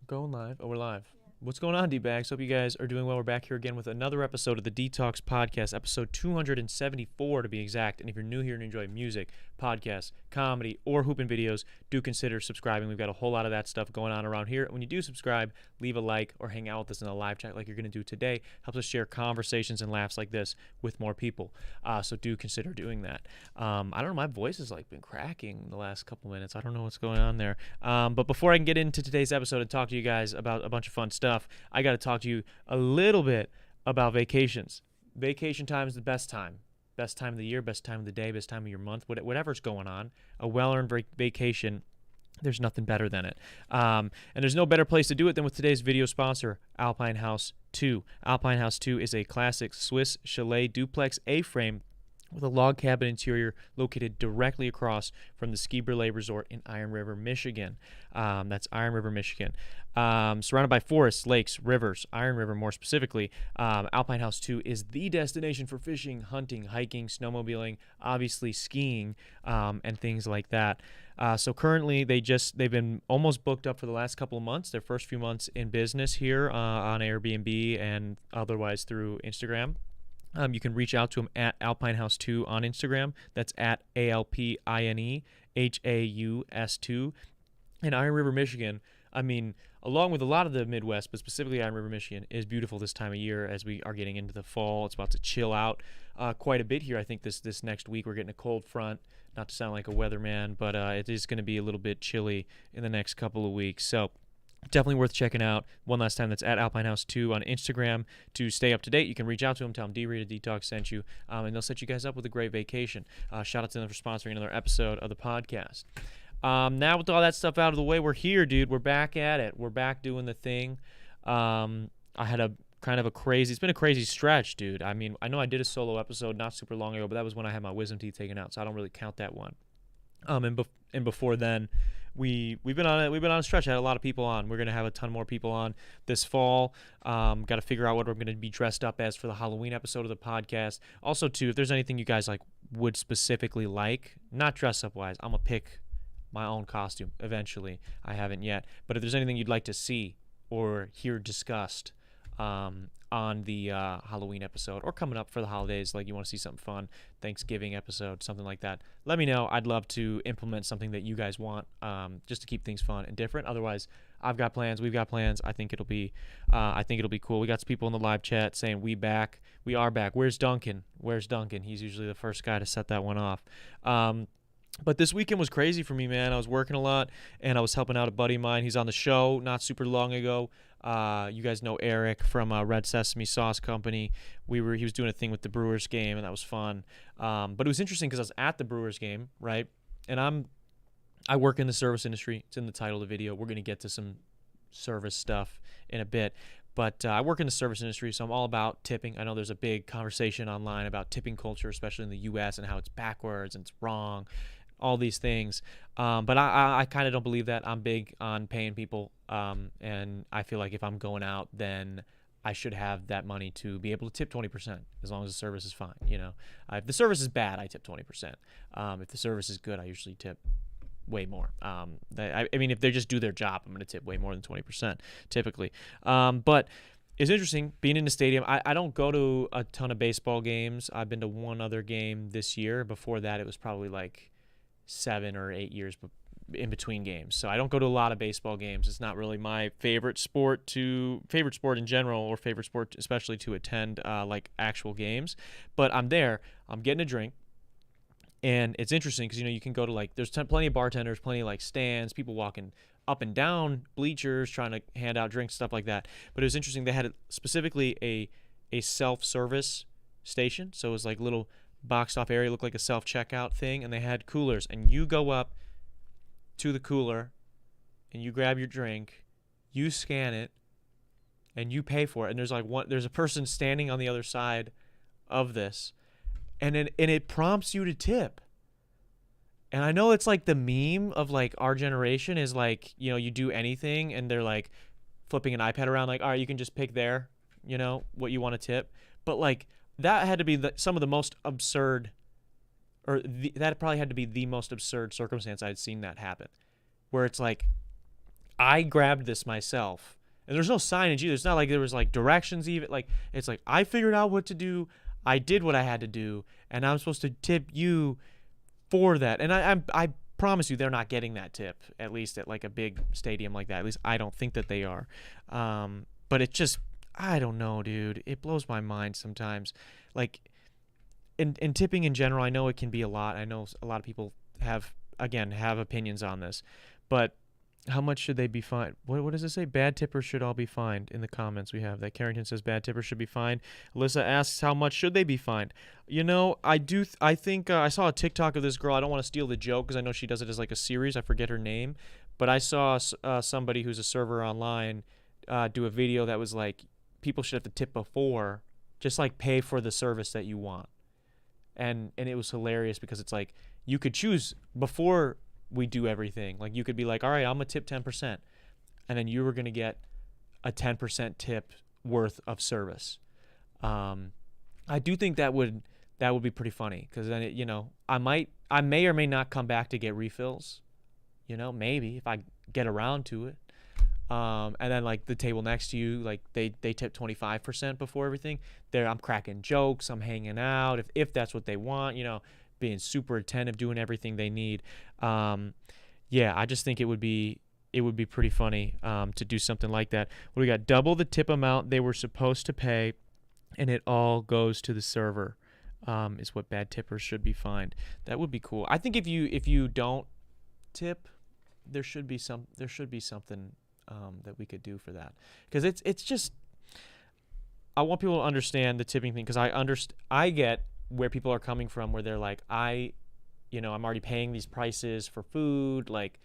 Going live. Oh, we're live. What's going on, D-Bags? Hope you guys are doing well. We're back here again with another episode of the Detox Podcast, episode 274 to be exact. And if you're new here and enjoy music, podcasts, comedy, or hooping videos, do consider subscribing. We've got a whole lot of that stuff going on around here. When you do subscribe, leave a like or hang out with us in a live chat like you're going to do today. Helps us share conversations and laughs like this with more people. So do consider doing that. I don't know, my voice has been cracking the last couple minutes. I don't know what's going on there. But before I can get into today's episode and talk to you guys about a bunch of fun stuff, I got to talk to you a little bit about vacations. Vacation time is the best time. Best time of the year, best time of the day, best time of your month, whatever's going on. A well-earned vacation, there's nothing better than it. And there's no better place to do it than with today's video sponsor, Alpine House 2. Alpine House 2 is a classic Swiss chalet duplex A-frame with a log cabin interior located directly across from the Ski Brûlée Resort in Iron River, Michigan. That's Iron River, Michigan. Surrounded by forests, lakes, rivers, Iron River more specifically, Alpine House 2 is the destination for fishing, hunting, hiking, snowmobiling, obviously skiing, and things like that. So currently they've been almost booked up for the last couple of months, their first few months in business here on Airbnb and otherwise through Instagram. You can reach out to them at Alpine House 2 on Instagram. That's at ALPINEHAUS2. In Iron River, Michigan, along with a lot of the Midwest, but specifically Iron River, Michigan, is beautiful this time of year as we are getting into the fall. It's about to chill out quite a bit here. I think this next week we're getting a cold front. Not to sound like a weatherman, but it is going to be a little bit chilly in the next couple of weeks. So definitely worth checking out. One last time, that's at Alpine House 2 on Instagram. To stay up to date, you can reach out to them, tell them Rita Detox sent you, and they'll set you guys up with a great vacation. Shout out to them for sponsoring another episode of the podcast. Now with all that stuff out of the way, we're here, dude. We're back at it. We're back doing the thing. I had it's been a crazy stretch, dude. I know I did a solo episode not super long ago, but that was when I had my wisdom teeth taken out, so I don't really count that one. And before then, we've been on a stretch. I had a lot of people on. We're gonna have a ton more people on this fall. Got to figure out what we're gonna be dressed up as for the Halloween episode of the podcast. Also, too, if there's anything you guys would specifically not dress up wise, I'm gonna pick my own costume eventually. I haven't yet, but if there's anything you'd like to see or hear discussed on the Halloween episode or coming up for the holidays, you want to see something fun, Thanksgiving episode, something like that, let me know. I'd love to implement something that you guys want, just to keep things fun and different. Otherwise, I've got plans. We've got plans. I think it'll be cool. We got some people in the live chat saying we are back. Where's Duncan? He's usually the first guy to set that one off. But this weekend was crazy for me, man. I was working a lot, and I was helping out a buddy of mine. He's on the show not super long ago. You guys know Eric from Red Sesame Sauce Company. He was doing a thing with the Brewers game, and that was fun. But it was interesting because I was at the Brewers game, right? And I work in the service industry. It's in the title of the video. We're going to get to some service stuff in a bit. But I work in the service industry, so I'm all about tipping. I know there's a big conversation online about tipping culture, especially in the U.S., and how it's backwards and it's wrong, all these things. But I kind of don't believe that. I'm big on paying people, and I feel like if I'm going out, then I should have that money to be able to tip 20%, as long as the service is fine. If the service is bad, I tip 20%. If the service is good, I usually tip way more. If they just do their job, I'm going to tip way more than 20% typically. But it's interesting being in the stadium. I don't go to a ton of baseball games. I've been to one other game this year. Before that, it was probably 7 or 8 years in between games. So I don't go to a lot of baseball games. It's not really my favorite sport in general, or favorite sport especially to attend actual games. But I'm there. I'm getting a drink. And it's interesting because, you can go to there's plenty of bartenders, plenty of stands, people walking up and down bleachers trying to hand out drinks, stuff like that. But it was interesting. They had specifically a self-service station. So it was little boxed off area, looked like a self-checkout thing, and they had coolers, and you go up to the cooler and you grab your drink, you scan it, and you pay for it. And there's a person standing on the other side of this, and it prompts you to tip. And I know it's the meme of our generation is you do anything and they're flipping an iPad around, all right, you can just pick there, what you want to tip. But that had to be some of the most absurd, that probably had to be the most absurd circumstance I'd seen that happen, where it's I grabbed this myself. And there's no signage either. It's not like there was like directions even. Like it's like I figured out what to do. I did what I had to do, and I'm supposed to tip you for that. And I promise you, they're not getting that tip. At least at like a big stadium like that. At least I don't think that they are. But it just, I don't know, dude. It blows my mind sometimes. Like in tipping in general, I know it can be a lot. I know a lot of people have opinions on this, but how much should they be fined? What does it say? Bad tippers should all be fined. In the comments we have that Carrington says bad tippers should be fined. Alyssa asks how much should they be fined? You know, I think I saw a TikTok of this girl. I don't want to steal the joke because I know she does it as like a series. I forget her name, but I saw somebody who's a server online do a video that was like people should have to tip before, just like pay for the service that you want. And it was hilarious because it's like you could choose before we do everything. Like you could be like, all right, I'm gonna tip 10%, and then you were gonna get a 10% tip worth of service. I do think that would be pretty funny because then it, you know, I may or may not come back to get refills. You know, maybe if I get around to it. And then like the table next to you, like they tip 25% before everything. There, I'm cracking jokes, I'm hanging out if that's what they want, you know, being super attentive, doing everything they need. Yeah, I just think it would be pretty funny to do something like that. We got double the tip amount they were supposed to pay, and it all goes to the server. Is what bad tippers should be fined. That would be cool. I think if you don't tip, there should be something that we could do for that, because it's just, I want people to understand the tipping thing, because I get where people are coming from, where they're like, I'm already paying these prices for food, like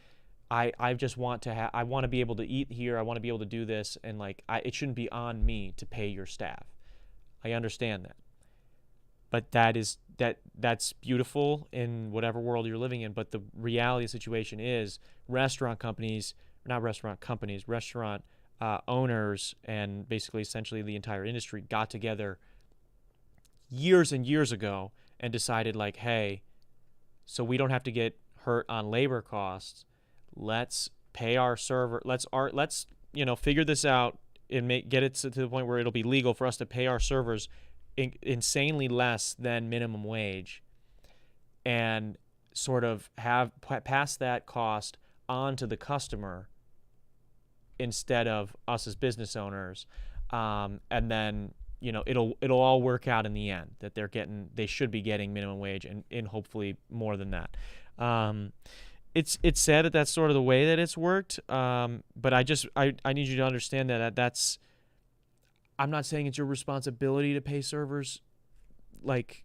I just want to I want to be able to eat here, I want to be able to do this, and like it shouldn't be on me to pay your staff. I understand that, but that's beautiful in whatever world you're living in. But the reality of the situation is restaurant owners and basically essentially the entire industry got together years and years ago and decided like, hey, so we don't have to get hurt on labor costs, let's pay our server, let's figure this out and get it to the point where it'll be legal for us to pay our servers insanely less than minimum wage, and sort of have pass that cost on to the customer instead of us as business owners, and then it'll all work out in the end that they should be getting minimum wage and hopefully more than that. It's sad that that's sort of the way that it's worked, but I need you to understand that's, I'm not saying it's your responsibility to pay servers, like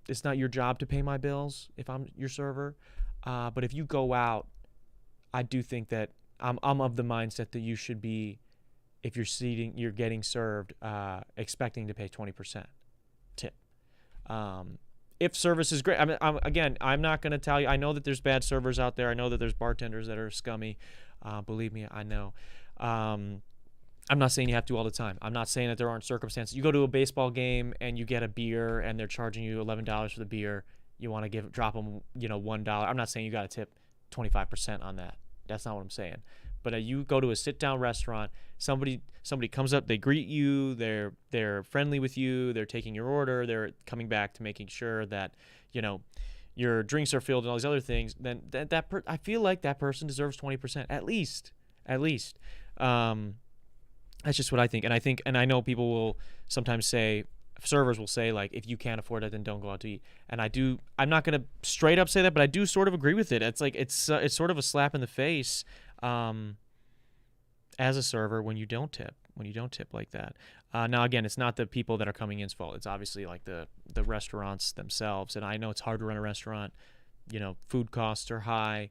it's not your job to pay my bills if I'm your server, but if you go out, I do think that I'm of the mindset that you should be, if you're getting served, expecting to pay 20% tip. If service is great, I'm not going to tell you. I know that there's bad servers out there. I know that there's bartenders that are scummy. Believe me, I know. I'm not saying you have to all the time. I'm not saying that there aren't circumstances. You go to a baseball game and you get a beer and they're charging you $11 for the beer. You want to drop them, $1. I'm not saying you got to tip 25% on that. That's not what I'm saying. But you go to a sit-down restaurant, somebody comes up, they greet you, they're friendly with you, they're taking your order, they're coming back to making sure that your drinks are filled and all these other things. Then I feel like that person deserves 20% at least. That's just what I think. And I know people will sometimes say, servers will say, like, if you can't afford it, then don't go out to eat. And I'm not going to straight up say that, but I do sort of agree with it. It's like, it's sort of a slap in the face as a server when you don't tip like that. Now, again, it's not the people that are coming in's fault. It's obviously like the restaurants themselves. And I know it's hard to run a restaurant. Food costs are high.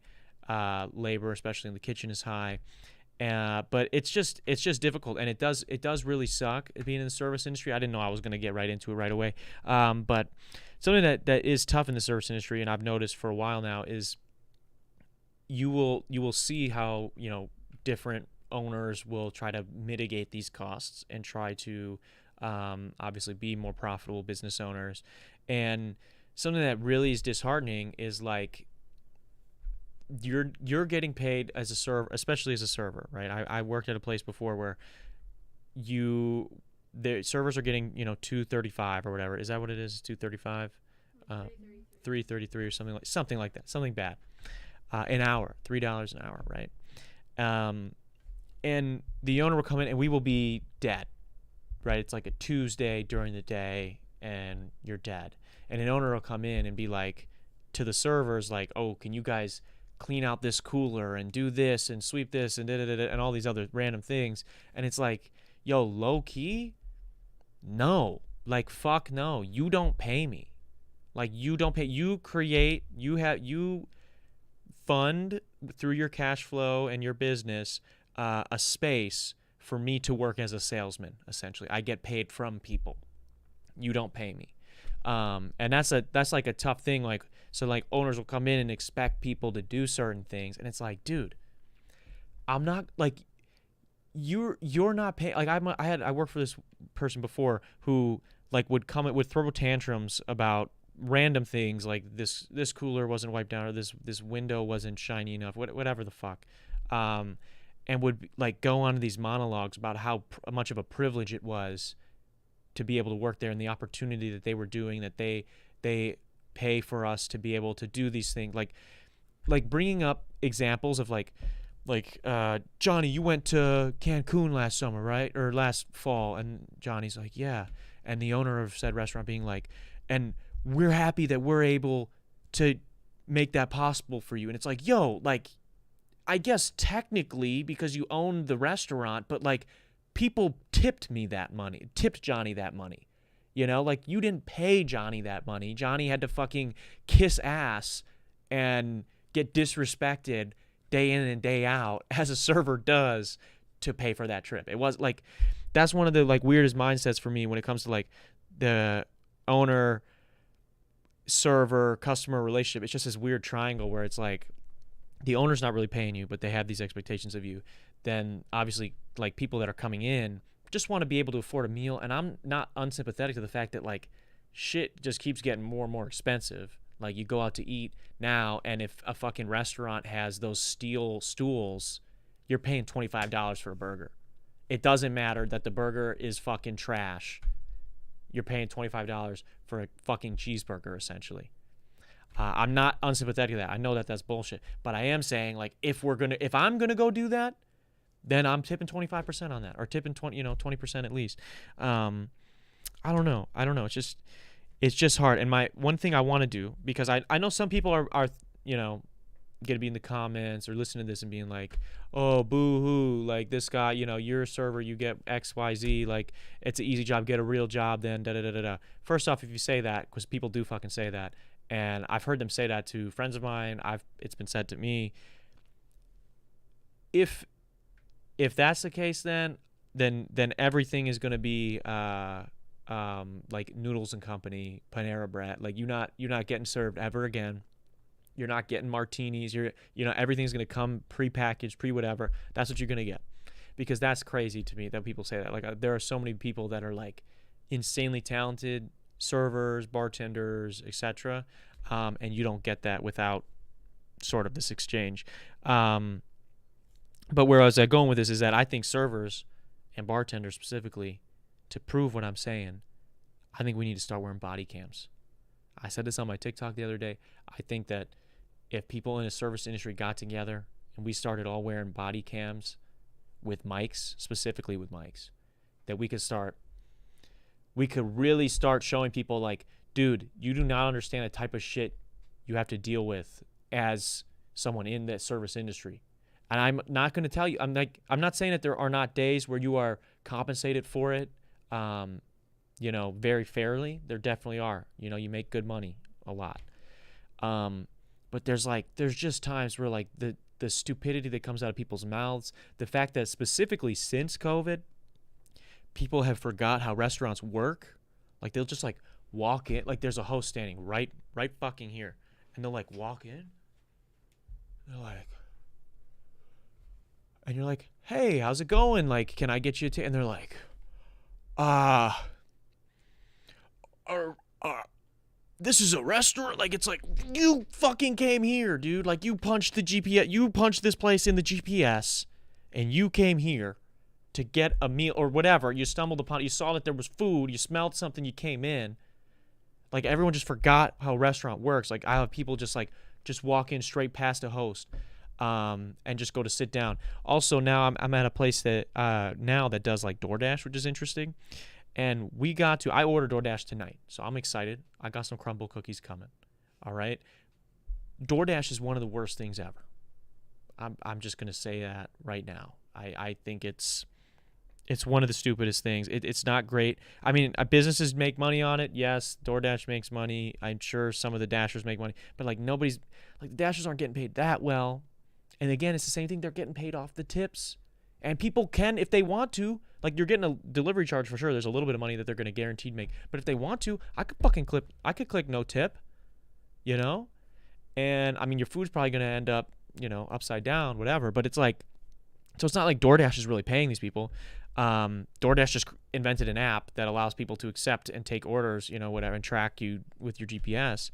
Labor, especially in the kitchen, is high. But it's just difficult, and it does really suck being in the service industry. I didn't know I was going to get right into it right away. But something that is tough in the service industry, and I've noticed for a while now, is you will see how different owners will try to mitigate these costs and try to obviously be more profitable business owners. And something that really is disheartening is like you're getting paid as a server, especially as a server, right? I worked at a place before where the servers are getting, 235 or whatever. Is that what it is? 235, 333 or something like that, something bad. An hour, $3 an hour, right? And the owner will come in and we will be dead, right? It's like a Tuesday during the day and you're dead. And an owner will come in and be like to the servers like, oh, can you guys clean out this cooler and do this and sweep this and da-da-da-da, and all these other random things. And it's like, yo, low key, no. Like, fuck no. You don't pay me. Like, you don't pay. You fund through your cash flow and your business a space for me to work as a salesman, essentially. I get paid from people. You don't pay me. And that's like a tough thing. Like, so like owners will come in and expect people to do certain things. And it's like, dude, I'm not like, you're not paying. Like I worked for this person before who like would throw tantrums about random things like this cooler wasn't wiped down or this window wasn't shiny enough, whatever the fuck. And would like go on these monologues about how much of a privilege it was to be able to work there and the opportunity that they were doing, that they pay for us to be able to do these things, like bringing up examples of like Johnny, you went to Cancun last summer, right? Or last fall. And Johnny's like, yeah. And the owner of said restaurant being like, and we're happy that we're able to make that possible for you. And it's like, yo, like, I guess technically because you own the restaurant, but like people tipped Johnny that money. You know, like you didn't pay Johnny that money. Johnny had to fucking kiss ass and get disrespected day in and day out as a server does to pay for that trip. It was like, that's one of the like weirdest mindsets for me when it comes to like the owner, server, customer relationship. It's just this weird triangle where it's like the owner's not really paying you, but they have these expectations of you. Then obviously like people that are coming in just want to be able to afford a meal. And I'm not unsympathetic to the fact that like shit just keeps getting more and more expensive. Like you go out to eat now, and if a fucking restaurant has those steel stools, you're paying $25 for a burger. It doesn't matter that the burger is fucking trash. You're paying $25 for a fucking cheeseburger, essentially. I'm not unsympathetic to that. I know that that's bullshit, but I am saying like if I'm gonna go do that, then I'm tipping 25% on that, or tipping 20% at least. I don't know. It's just hard. And my one thing I want to do, because I know some people are gonna be in the comments or listening to this and being like, oh, boo-hoo, like this guy, you're a server, you get XYZ, like it's an easy job, get a real job then, da-da-da-da-da. First off, if you say that, because people do fucking say that, and I've heard them say that to friends of mine, it's been said to me. If that's the case, then everything is gonna be like Noodles and Company, Panera Bread. Like you're not getting served ever again. You're not getting martinis. Everything's gonna come pre-packaged, pre-whatever. That's what you're gonna get, because that's crazy to me that people say that. Like there are so many people that are like insanely talented servers, bartenders, etc. And you don't get that without sort of this exchange. But where I was going with this is that I think servers and bartenders specifically, to prove what I'm saying, I think we need to start wearing body cams. I said this on my TikTok the other day. I think that if people in the service industry got together and we started all wearing body cams with mics, specifically with mics, that we could really start showing people like, dude, you do not understand the type of shit you have to deal with as someone in the service industry. And I'm not going to tell you, I'm not saying that there are not days where you are compensated for it, very fairly. There definitely are. You make good money a lot. But there's just times where like the stupidity that comes out of people's mouths, the fact that specifically since COVID, people have forgot how restaurants work. Like they'll just like walk in, like there's a host standing right fucking here, and they'll like walk in. They're like, and you're like, hey, how's it going? Like, can I get you a and they're like, this is a restaurant. Like, it's like, you fucking came here, dude. Like, you punched the GPS. You punched this place in the GPS, and you came here to get a meal or whatever. You stumbled upon it. You saw that there was food. You smelled something. You came in. Like, everyone just forgot how a restaurant works. Like, I have people just walk in straight past a host and just go to sit down. Also, now I'm at a place that now that does, like, DoorDash, which is interesting. And I ordered DoorDash tonight, so I'm excited. I got some crumble cookies coming. All right. DoorDash is one of the worst things ever. I'm just going to say that right now. I think it's one of the stupidest things. It's not great. I mean, businesses make money on it. Yes, DoorDash makes money. I'm sure some of the Dashers make money. But, like, the Dashers aren't getting paid that well. And, again, it's the same thing. They're getting paid off the tips. And people can, if they want to, like, you're getting a delivery charge for sure. There's a little bit of money that they're going to guaranteed make. But if they want to, I could click no tip, you know? And, I mean, your food's probably going to end up, upside down, whatever. But it's like, so it's not like DoorDash is really paying these people. DoorDash just invented an app that allows people to accept and take orders, whatever, and track you with your GPS.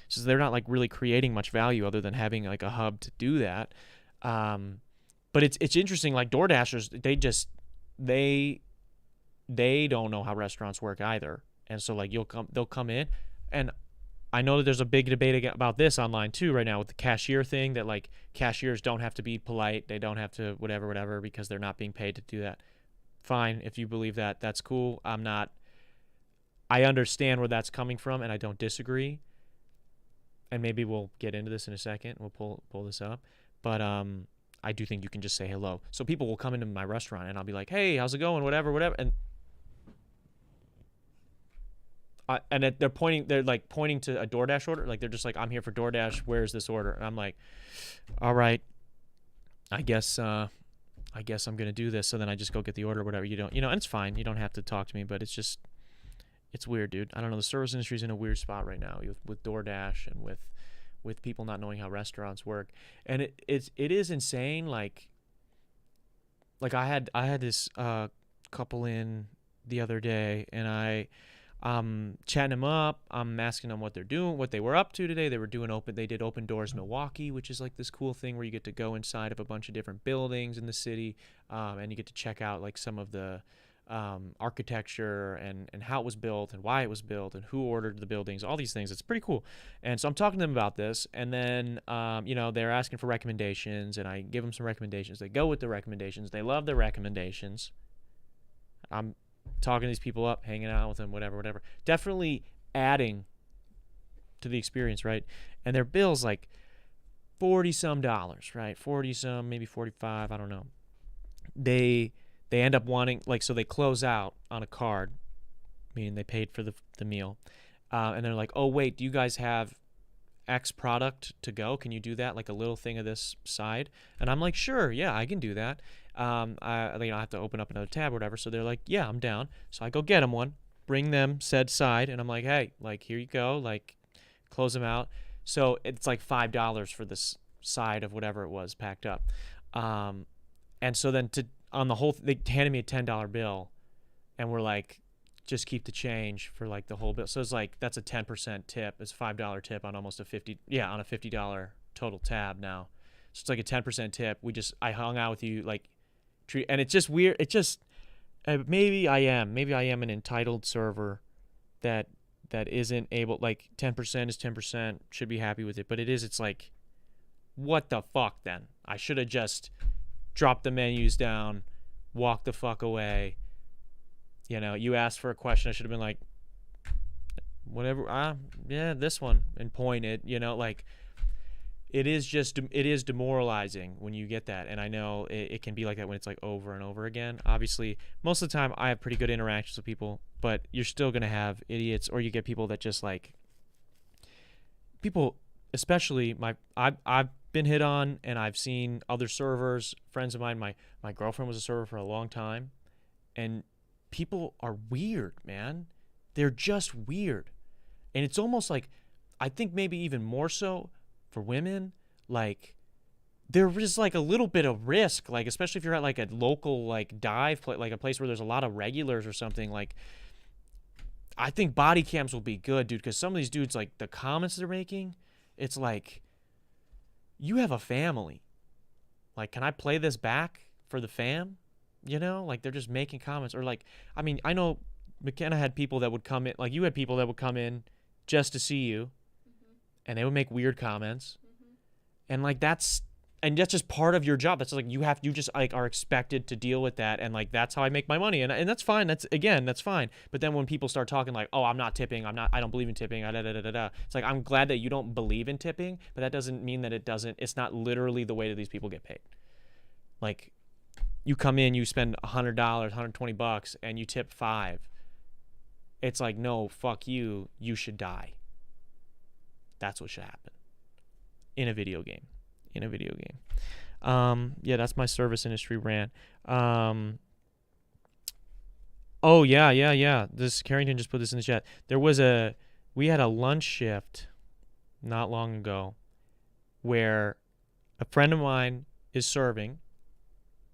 So they're not, like, really creating much value other than having, like, a hub to do that. But it's interesting, like, DoorDashers, they don't know how restaurants work either. And so, like, they'll come in, and I know that there's a big debate about this online too right now with the cashier thing, that, like, cashiers don't have to be polite, they don't have to whatever because they're not being paid to do that. Fine, if you believe that, that's cool. I understand where that's coming from, and I don't disagree. And maybe we'll get into this in a second. We'll pull this up, but I do think you can just say hello. So people will come into my restaurant, and I'll be like, "Hey, how's it going? Whatever." And they're pointing to a DoorDash order. Like, they're just like, "I'm here for DoorDash. Where's this order?" And I'm like, "All right, I guess I'm gonna do this." So then I just go get the order, or whatever. And it's fine. You don't have to talk to me, but it's weird, dude. I don't know. The service industry is in a weird spot right now with DoorDash and with people not knowing how restaurants work. And it is insane. Like I had this couple in the other day, and I'm chatting them up. I'm asking them what they're doing, what they were up to today. They did Open Doors Milwaukee, which is, like, this cool thing where you get to go inside of a bunch of different buildings in the city, and you get to check out, like, some of the architecture and how it was built and why it was built and who ordered the buildings, all these things. It's pretty cool. And so I'm talking to them about this, and then they're asking for recommendations, and I give them some recommendations. They go with the recommendations. They love the recommendations. I'm talking these people up, hanging out with them, whatever. Definitely adding to the experience, right? And their bill's like $40-some, right? 40-some, maybe 45, I don't know. They end up wanting, like, so they close out on a card, meaning they paid for the meal. And they're like, "Oh, wait, do you guys have X product to go? Can you do that? Like, a little thing of this side?" And I'm like, "Sure, yeah, I can do that." I have to open up another tab or whatever. So they're like, "Yeah, I'm down." So I go get them one, bring them said side, and I'm like, "Hey, like, here you go. Like, close them out." So it's like $5 for this side of whatever it was packed up. And so then on the whole, they handed me a $10 bill, and we're like, "Just keep the change for, like, the whole bill." So it's like, that's a 10% tip. It's a $5 tip on almost on a $50 total tab now. So it's like a 10% tip. I hung out with you, like, and it's just weird. It just, maybe I am an entitled server that isn't able, like, 10% is 10%, should be happy with it. But it's like, what the fuck then? I should have just dropped the menus down, walked the fuck away. You asked for a question, I should have been like, whatever, yeah, this one, and pointed, like, it is demoralizing when you get that. And I know it can be like that when it's, like, over and over again. Obviously, most of the time I have pretty good interactions with people, but you're still going to have idiots, or you get people that just, like, people, especially I've been hit on, and I've seen other servers, friends of mine, my girlfriend was a server for a long time, and people are weird, man. They're just weird. And it's almost like, I think maybe even more so for women, like, there is, like, a little bit of risk, like, especially if you're at, like, a local, like, dive place, like a place where there's a lot of regulars or something. Like, I think body cams will be good, dude, because some of these dudes, like, the comments they're making, it's like, you have a family. Like, can I play this back for the fam? You know, like, they're just making comments. Or, like, I mean, I know McKenna had people that would come in, like, you had people that would come in just to see you, and they would make weird comments. And, like, that's just part of your job. That's like, you just, like, are expected to deal with that. And, like, that's how I make my money. And that's fine. That's fine. But then when people start talking like, oh, I'm not tipping, I don't believe in tipping, it's like, I'm glad that you don't believe in tipping, but that doesn't mean that it's not literally the way that these people get paid. Like, you come in, you spend $100, $120, and you tip $5. It's like, no, fuck you. You should die. That's what should happen in a video game. Yeah, that's my service industry rant. Oh yeah. This Carrington just put this in the chat. We had a lunch shift not long ago where a friend of mine is serving.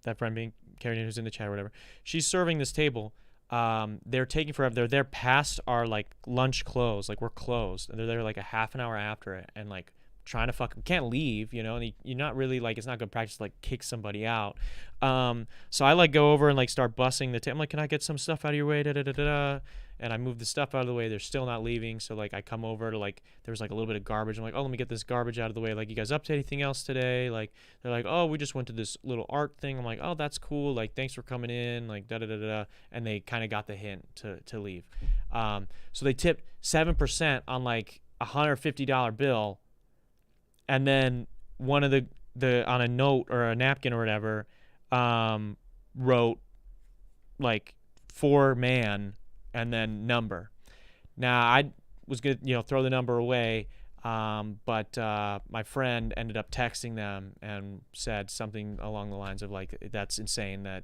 That friend being Carrington, who's in the chat or whatever. She's serving this table. They're taking forever. They're there past our, like, lunch close. Like, we're closed. And they're there like a half an hour after it, and, like, trying to can't leave, you know, and you're not really, like, it's not good practice to, like, kick somebody out. So I, like, go over and, like, start bussing the table. I'm like, can I get some stuff out of your way? And I move the stuff out of the way. They're still not leaving. So, like, I come over to, like, there's, like, a little bit of garbage. I'm like, oh, let me get this garbage out of the way. Like, you guys up to anything else today? Like, they're like, oh, we just went to this little art thing. I'm like, oh, that's cool. Like, thanks for coming in. Like, And they kind of got the hint to leave. So they tipped 7% on, like, a $150 bill. And then one of the on a note or a napkin or whatever, wrote, like, for man and then number. Now, I was going to, throw the number away, but my friend ended up texting them and said something along the lines of, like, that's insane, that,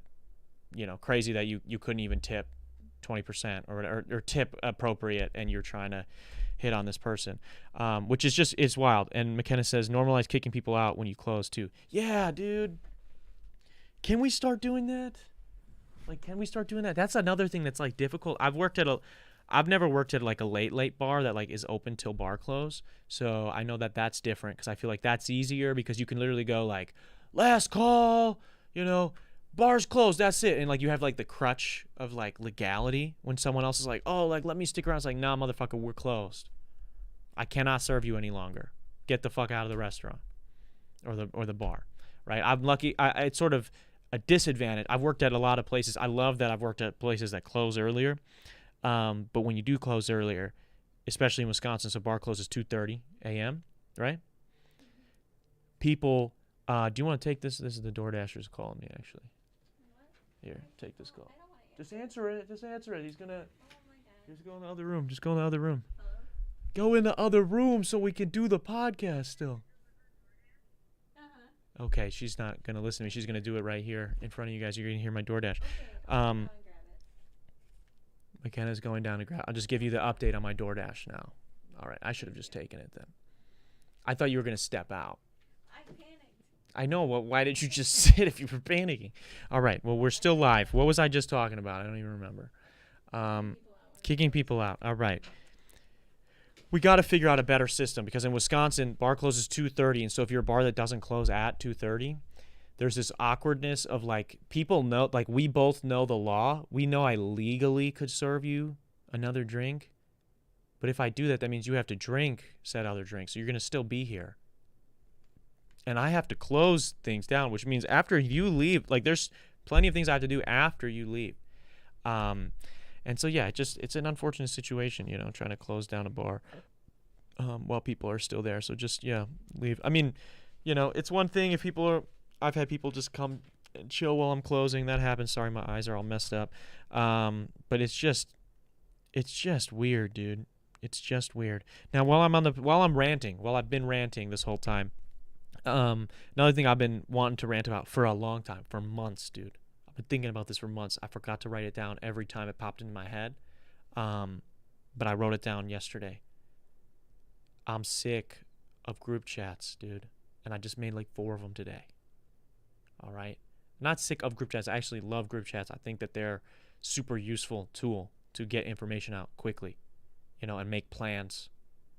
crazy that you couldn't even tip 20% or tip appropriate, and you're trying to hit on this person, which is just, it's wild. And McKenna says, normalize kicking people out when you close too. Yeah, dude. Can we start doing that? Like, can we start doing that? That's another thing that's, like, difficult. I've never worked at, like, a late bar that, like, is open till bar close. So I know that that's different, because I feel like that's easier, because you can literally go, like, last call, bar's closed, that's it. And, like, you have, like, the crutch of, like, legality when someone else is like, oh, like, let me stick around. It's like, nah, motherfucker, we're closed. I cannot serve you any longer. Get the fuck out of the restaurant or the bar, right? I'm lucky. It's sort of a disadvantage. I've worked at a lot of places. I love that I've worked at places that close earlier. But when you do close earlier, especially in Wisconsin, so bar closes 2:30 a.m., right? People, do you want to take this? This is the DoorDashers calling me, actually. Here, take this call. Just answer it. He's going to just go in the other room. Hello? Go in the other room so we can do the podcast still. Okay, she's not going to listen to me. She's going to do it right here in front of you guys. You're going to hear my DoorDash. Okay, McKenna's going down to grab. I'll just give you the update on my DoorDash now. All right, I should have just taken it then. I thought you were going to step out. I panicked. I know. Well, why did you just sit if you were panicking? All right, well, we're still live. What was I just talking about? I don't even remember. Kicking people out. All right. We got to figure out a better system, because in Wisconsin, bar closes 2:30, and so if you're a bar that doesn't close at 2:30, there's this awkwardness of, like, people know, like, we both know the law. We know I legally could serve you another drink, but if I do that, that means you have to drink said other drink, so you're going to still be here. And I have to close things down, which means after you leave, like, there's plenty of things I have to do after you leave. And so, yeah, it's an unfortunate situation, trying to close down a bar while people are still there. So just, yeah, leave. I mean, it's one thing if I've had people just come and chill while I'm closing. That happens. Sorry, my eyes are all messed up. But it's just weird, dude. It's just weird. Now, while I've been ranting this whole time, another thing I've been wanting to rant about for a long time, for months, dude. I've been thinking about this for months. I forgot to write it down every time it popped into my head. But I wrote it down yesterday. I'm sick of group chats, dude. And I just made like 4 of them today. All right? I'm not sick of group chats. I actually love group chats. I think that they're super useful tool. to get information out quickly, and make plans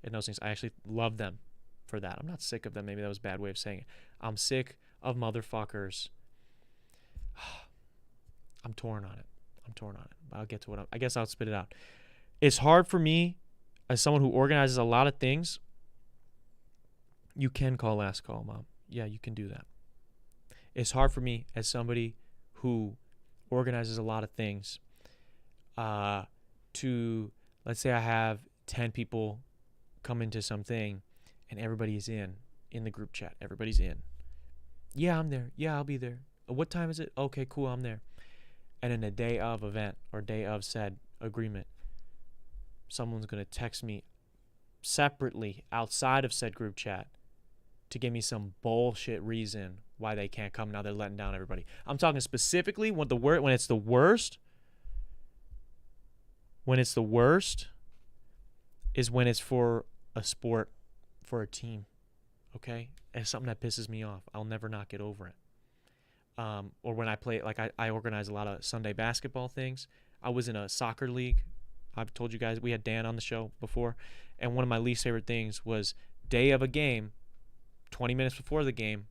and those things. I actually love them for that. I'm not sick of them. Maybe that was a bad way of saying it. I'm sick of motherfuckers. I'm torn on it. I'll get to I guess I'll spit it out. It's hard for me as someone who organizes a lot of things. You can call last call, Mom. Yeah, you can do that. It's hard for me as somebody who organizes a lot of things to, let's say I have 10 people come into something and everybody's in the group chat. Everybody's in. Yeah, I'm there. Yeah, I'll be there. What time is it? Okay, cool, I'm there. And in a day of event or day of said agreement, someone's going to text me separately outside of said group chat to give me some bullshit reason why they can't come. Now they're letting down everybody. I'm talking specifically when it's the worst. When it's the worst is when it's for a sport, for a team. Okay? And it's something that pisses me off. I'll never not get over it. Or when I play, like I organize a lot of Sunday basketball things. I was in a soccer league. I've told you guys, we had Dan on the show before. And one of my least favorite things was day of a game, 20 minutes before the game,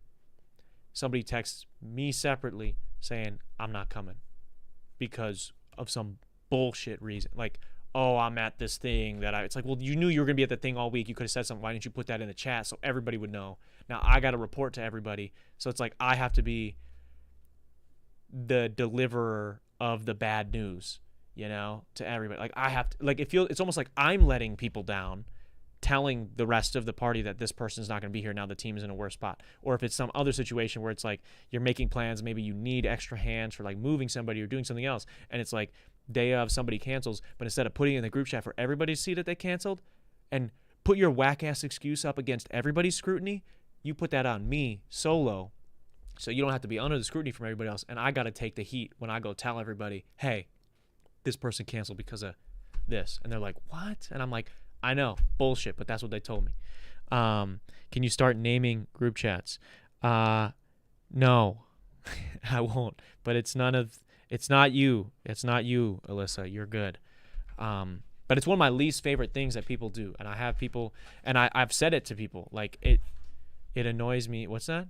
somebody texts me separately saying, I'm not coming because of some bullshit reason. Like, oh, I'm at this thing it's like, well, you knew you were going to be at the thing all week. You could have said something. Why didn't you put that in the chat so everybody would know? Now I got to report to everybody. So it's like, I have to be the deliverer of the bad news, to everybody. Like I have to, like, it's almost like I'm letting people down, telling the rest of the party that this person's not going to be here. Now the team is in a worse spot. Or if it's some other situation where it's like you're making plans, maybe you need extra hands for like moving somebody or doing something else, and it's like day of somebody cancels, but instead of putting it in the group chat for everybody to see that they canceled and put your whack ass excuse up against everybody's scrutiny, you put that on me solo, so you don't have to be under the scrutiny from everybody else. And I got to take the heat when I go tell everybody, hey, this person canceled because of this. And they're like, what? And I'm like, I know, bullshit, but that's what they told me. Can you start naming group chats? No, I won't. But it's not you. It's not you, Alyssa. You're good. But it's one of my least favorite things that people do. And I have people, and I've said it to people, like it annoys me. What's that?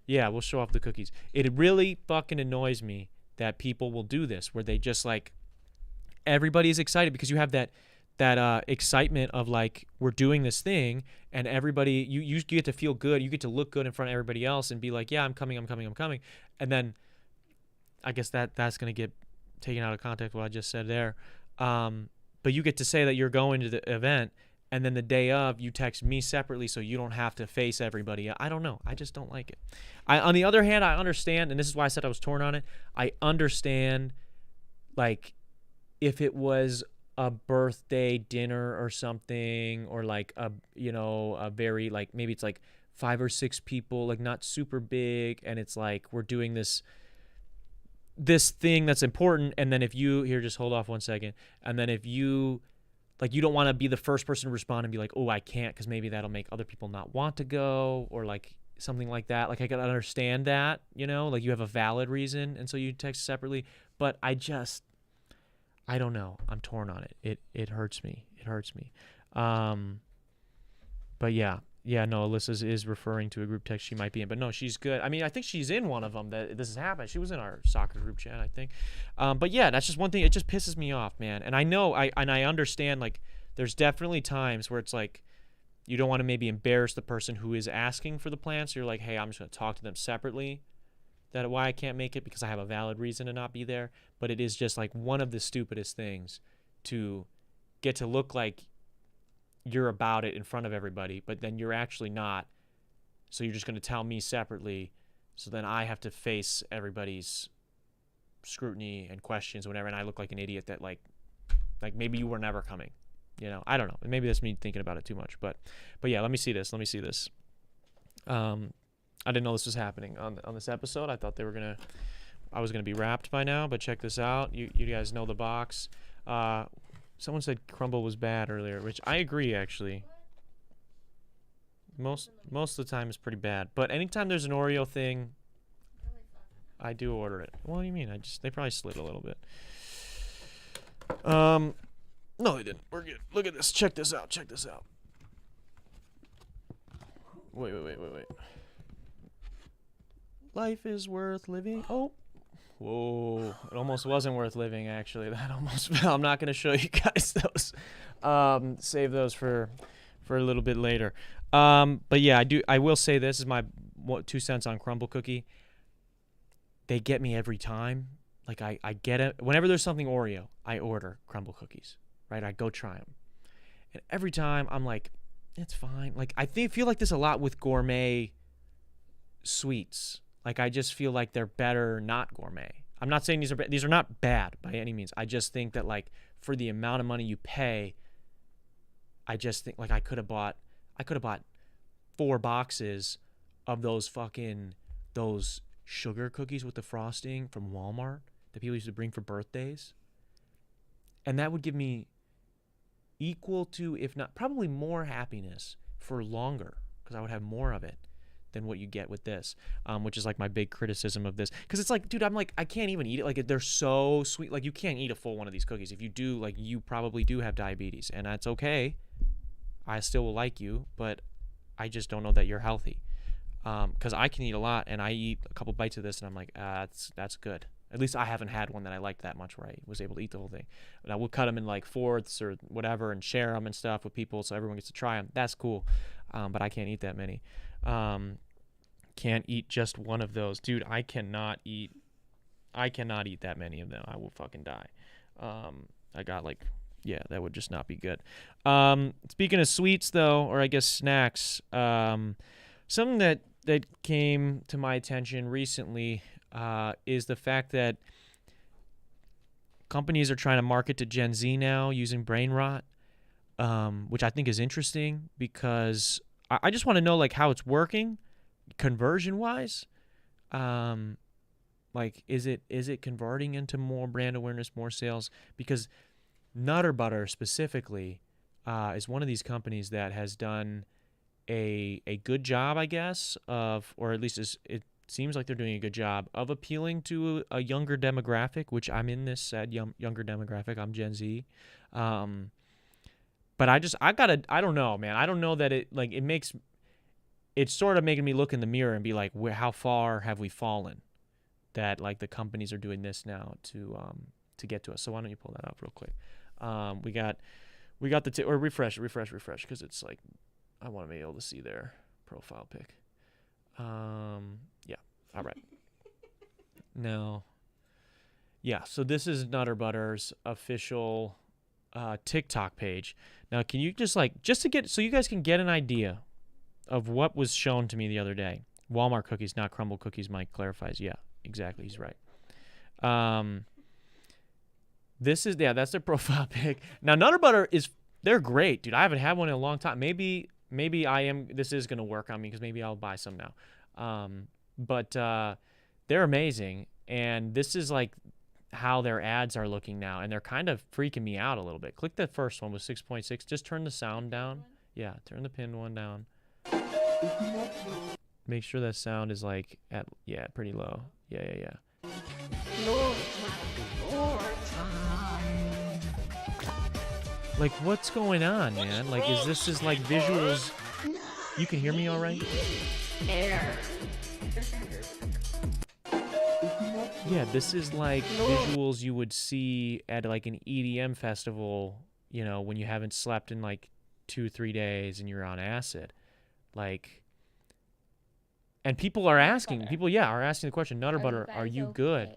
Yeah, we'll show off the cookies. It really fucking annoys me that people will do this, where they just like, everybody's excited because you have that excitement of like, we're doing this thing, and everybody, you get to feel good. You get to look good in front of everybody else and be like, yeah, I'm coming. And then I guess that's going to get taken out of context, what I just said there. But you get to say that you're going to the event, and then the day of, you text me separately so you don't have to face everybody. I don't know. I just don't like it. On the other hand, I understand, and this is why I said I was torn on it. I understand, like, if it was a birthday dinner or something, or like a very, like, maybe it's like 5 or 6 people, like not super big, and it's like we're doing this thing that's important, and then if you, here, just hold off 1 second, and then if you, like, you don't want to be the first person to respond and be like, oh, I can't, because maybe that'll make other people not want to go, or like something like that. Like, I can understand that, like you have a valid reason, and so you text separately. But I don't know. I'm torn on it. It hurts me. But yeah, no, Alyssa is referring to a group text she might be in, but no, she's good. I mean, I think she's in one of them that this has happened. She was in our soccer group chat, I think. But yeah, that's just one thing. It just pisses me off, man. And I know, I understand, like, there's definitely times where it's like, you don't want to maybe embarrass the person who is asking for the plan. So you're like, hey, I'm just going to talk to them separately. That why I can't make it, because I have a valid reason to not be there. But it is just like one of the stupidest things to get to look like you're about it in front of everybody, but then you're actually not. So you're just going to tell me separately. So then I have to face everybody's scrutiny and questions or whatever. And I look like an idiot that like maybe you were never coming, I don't know. Maybe that's me thinking about it too much, but yeah, let me see this. I didn't know this was happening on this episode. I thought I was gonna be wrapped by now, but check this out. You guys know the box. Someone said crumble was bad earlier, which I agree, actually. Most of the time it's pretty bad, but anytime there's an Oreo thing, I do order it. What do you mean? They probably slid a little bit. No, they didn't. We're good. Look at this. Check this out. Check this out. Wait. Life is worth living. Oh. Whoa. It almost wasn't worth living, actually. That almost... I'm not going to show you guys those. Save those for a little bit later. But yeah, I will say this is my 2 cents on crumble cookie. They get me every time. Like, I get it. Whenever there's something Oreo, I order crumble cookies, right? I go try them. And every time I'm like, it's fine. Like, feel like this a lot with gourmet sweets. Like, I just feel like they're better not gourmet. I'm not saying these are not bad by any means. I just think that, like, for the amount of money you pay, I just think, like, I could have bought 4 boxes of those sugar cookies with the frosting from Walmart that people used to bring for birthdays. And that would give me equal to, if not probably more happiness for longer, because I would have more of it than what you get with this, which is like my big criticism of this. Because it's like, dude, I'm like, I can't even eat it. Like, they're so sweet. Like, you can't eat a full one of these cookies. If you do, like, you probably do have diabetes, and that's okay. I still will like you, but I just don't know that you're healthy. Because I can eat a lot, and I eat a couple bites of this, and I'm like, that's good. At least I haven't had one that I liked that much where I was able to eat the whole thing. But I will cut them in like fourths or whatever and share them and stuff with people so everyone gets to try them. That's cool. But I can't eat that many. Can't eat just one of those. Dude, I cannot eat that many of them. I will fucking die. I got like, yeah, that would just not be good. Speaking of sweets though, or I guess snacks, something that came to my attention recently is the fact that companies are trying to market to Gen Z now using brain rot, which I think is interesting because I just want to know like how it's working conversion wise. Like is it converting into more brand awareness, more sales? Because Nutter Butter specifically is one of these companies that has done a good job, I guess, or at least it seems like they're doing a good job of appealing to a younger demographic, which I'm in this said younger demographic. I'm Gen Z. But I don't know, man. I don't know that it's sort of making me look in the mirror and be like, how far have we fallen that like the companies are doing this now to get to us. So why don't you pull that up real quick? We got the or refresh because it's like I want to be able to see their profile pic. Yeah. All right. No. Yeah. So this is Nutter Butter's official TikTok page. Now, can you just to get so you guys can get an idea of what was shown to me the other day? Walmart cookies, not crumble cookies. Mike clarifies. Yeah, exactly. He's right. This is that's their profile pic. Now, Nutter Butter they're great, dude. I haven't had one in a long time. Maybe this is gonna work on me because maybe I'll buy some now. But they're amazing, and this is like how their ads are looking now, and they're kind of freaking me out a little bit. Click that first one with 6.6. Just turn the sound down. Yeah, turn the pinned one down. Make sure that sound is like at pretty low. Yeah. Like, what's going on, man? Like, is this like visuals? You can hear me all right? Yeah, this is like visuals you would see at like an EDM festival, you know, when you haven't slept in like 2-3 days and you're on acid. Like, and people are asking the question, Nutter Butter, are you good?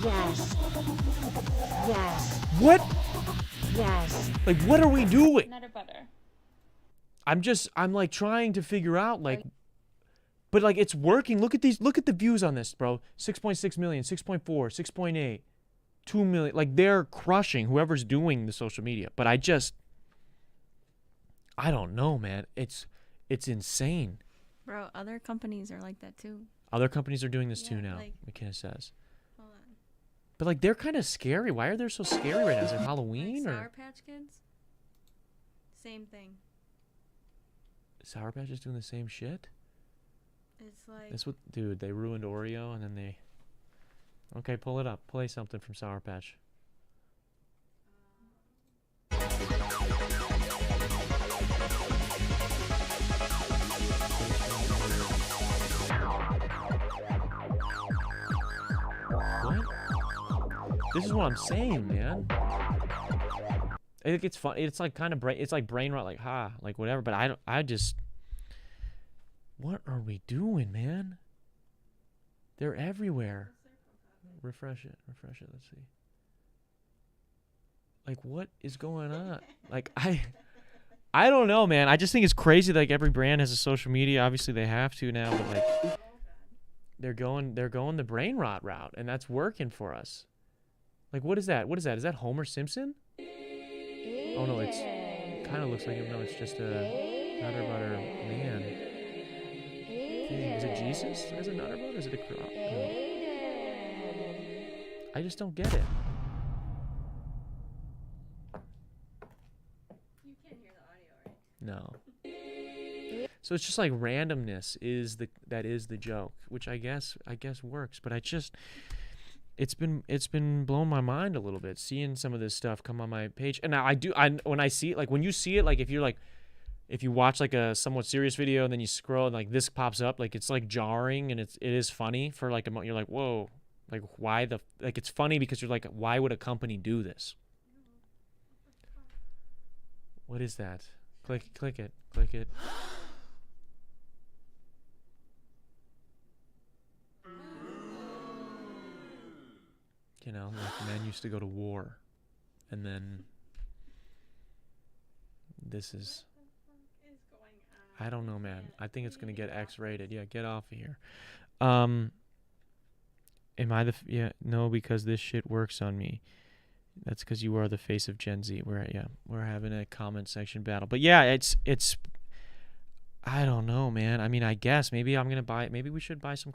Yes. What? Yes. Like, what are we doing? Nutter Butter. I'm like trying to figure out like, but like it's working. Look at the views on this, bro. 6.6 million, 6.4, 6.8, 2 million. Like they're crushing whoever's doing the social media. But I don't know, man. It's insane. Bro, other companies are like that too. Other companies are doing this too now, McKenna says. Hold on. But like they're kind of scary. Why are they so scary right now? Is it Halloween like or Sour Patch Kids? Same thing. Sour Patch is doing the same shit? It's like That's what, dude. They ruined Oreo and then they Okay, pull it up. Play something from Sour Patch. What? This is what I'm saying, man. I think it's fun. It's like kind of brain. It's like brain rot, like like whatever. But I don't. I just. What are we doing, man? They're everywhere. Refresh it. Refresh it. Let's see. Like, what is going on? Like, I don't know, man. I just think it's crazy that like every brand has a social media. Obviously, they have to now, but like, they're going the brain rot route, and that's working for us. Like, what is that? What is that? Is that Homer Simpson? Oh no, it kind of looks like it. No, it's just a Nutter Butter man. Is it Jesus as a Nutter Butter? Is it a crop? No. I just don't get it. You can't hear the audio, right? No. So it's just like randomness is the joke, which I guess works, but it's been blowing my mind a little bit seeing some of this stuff come on my page. And now when I see it, like when you see it, like if you watch like a somewhat serious video and then you scroll and like this pops up, like it's like jarring and it is funny for like a moment. You're like, whoa, like why like it's funny because you're like, why would a company do this? What is that? Click it. You know, like men used to go to war, and then this is. I don't know, man. I think it's gonna get X-rated. Yeah, get off of here. Am I yeah? No, because this shit works on me. That's because you are the face of Gen Z. We're having a comment section battle. But yeah, it's. I don't know, man. I mean, I guess maybe I'm gonna buy. Maybe we should buy some.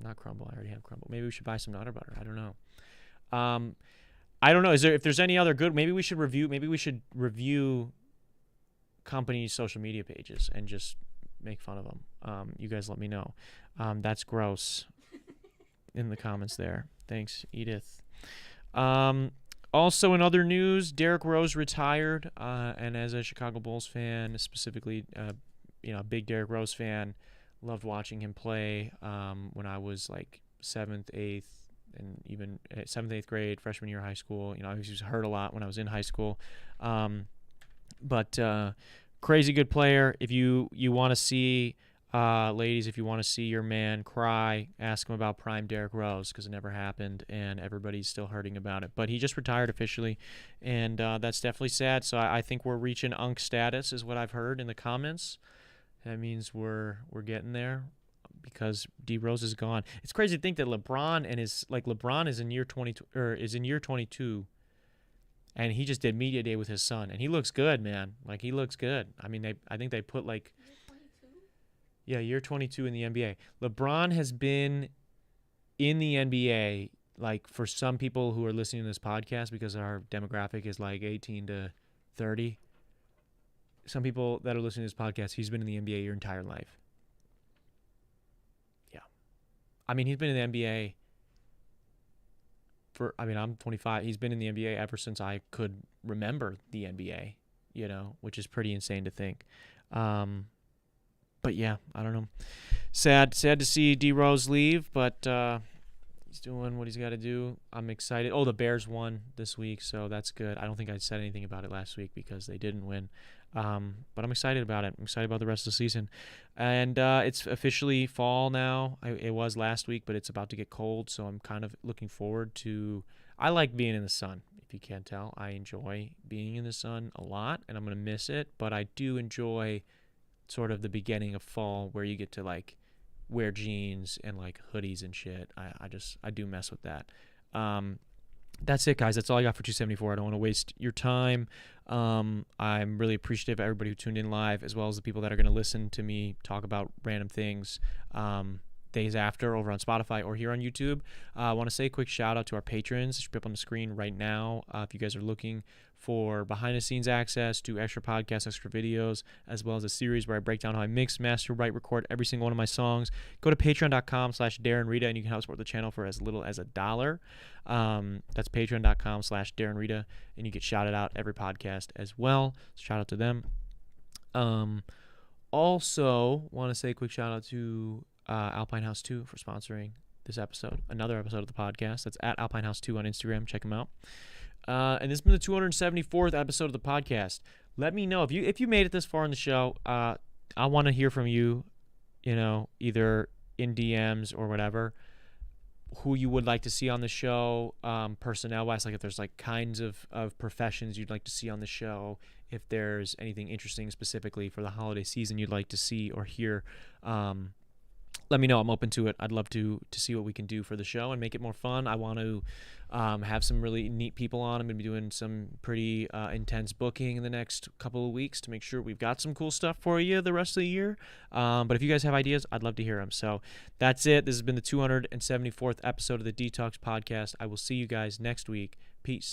Not Crumble. I already have Crumble. Maybe we should buy some Nutter Butter. I don't know. I don't know. If there's any other good? Maybe we should review companies' social media pages and just make fun of them. You guys let me know. That's gross. In the comments there. Thanks, Edith. Also in other news, Derrick Rose retired, and as a Chicago Bulls fan, specifically, a big Derrick Rose fan, loved watching him play when I was like 7th, 8th, and even 7th, 8th grade, freshman year of high school. I was hurt a lot when I was in high school. But crazy good player. If you want to see, ladies, if you want to see your man cry, ask him about prime Derrick Rose, because it never happened, and everybody's still hurting about it. But he just retired officially, and that's definitely sad. So I think we're reaching UNC status, is what I've heard in the comments. That means we're getting there, because D Rose is gone. It's crazy to think that LeBron is in year 22, or is in year 22. And he just did media day with his son, and he looks good, man. Like, he looks good. I mean, I think they put like, year 22 in the NBA. LeBron has been in the NBA, like, for some people who are listening to this podcast, because our demographic is like 18 to 30. Some people that are listening to this podcast, he's been in the NBA your entire life. Yeah. I mean, he's been in the NBA I'm 25. He's been in the NBA ever since I could remember the NBA, which is pretty insane to think. But yeah, I don't know. Sad to see D Rose leave, but he's doing what he's got to do. I'm excited. Oh, the Bears won this week, so that's good. I don't think I said anything about it last week because they didn't win. But I'm excited about it. I'm excited about the rest of the season. And it's officially fall now. It was last week, but it's about to get cold, so I'm kind of looking forward to... I like being in the sun, if you can't tell. I enjoy being in the sun a lot, and I'm going to miss it, but I do enjoy sort of the beginning of fall where you get to, like, wear jeans and, like, hoodies and shit. I do mess with that. That's it, guys. That's all I got for 274. I don't want to waste your time. I'm really appreciative of everybody who tuned in live, as well as the people that are going to listen to me talk about random things. days after over on Spotify or here on YouTube. I want to say a quick shout out to our patrons. It should be up on the screen right now. If you guys are looking for behind the scenes access to extra podcasts, extra videos, as well as a series where I break down how I mix, master, write, record every single one of my songs, go to patreon.com/Darren Rita, and you can help support the channel for as little as $1. That's patreon.com/Darren Rita, and you get shouted out every podcast as well. So shout out to them. Also, want to say a quick shout out to Alpine House 2 for sponsoring this episode, another episode of the podcast. That's at Alpine House 2 on Instagram. Check them out. And this has been the 274th episode of the podcast. Let me know if you made it this far in the show. I want to hear from you, either in DMs or whatever, who you would like to see on the show, personnel-wise, like if there's like kinds of professions you'd like to see on the show, if there's anything interesting specifically for the holiday season you'd like to see or hear. Let me know. I'm open to it. I'd love to see what we can do for the show and make it more fun. I want to have some really neat people on. I'm going to be doing some pretty intense booking in the next couple of weeks to make sure we've got some cool stuff for you the rest of the year. But if you guys have ideas, I'd love to hear them. So that's it. This has been the 274th episode of the Detox Podcast. I will see you guys next week. Peace.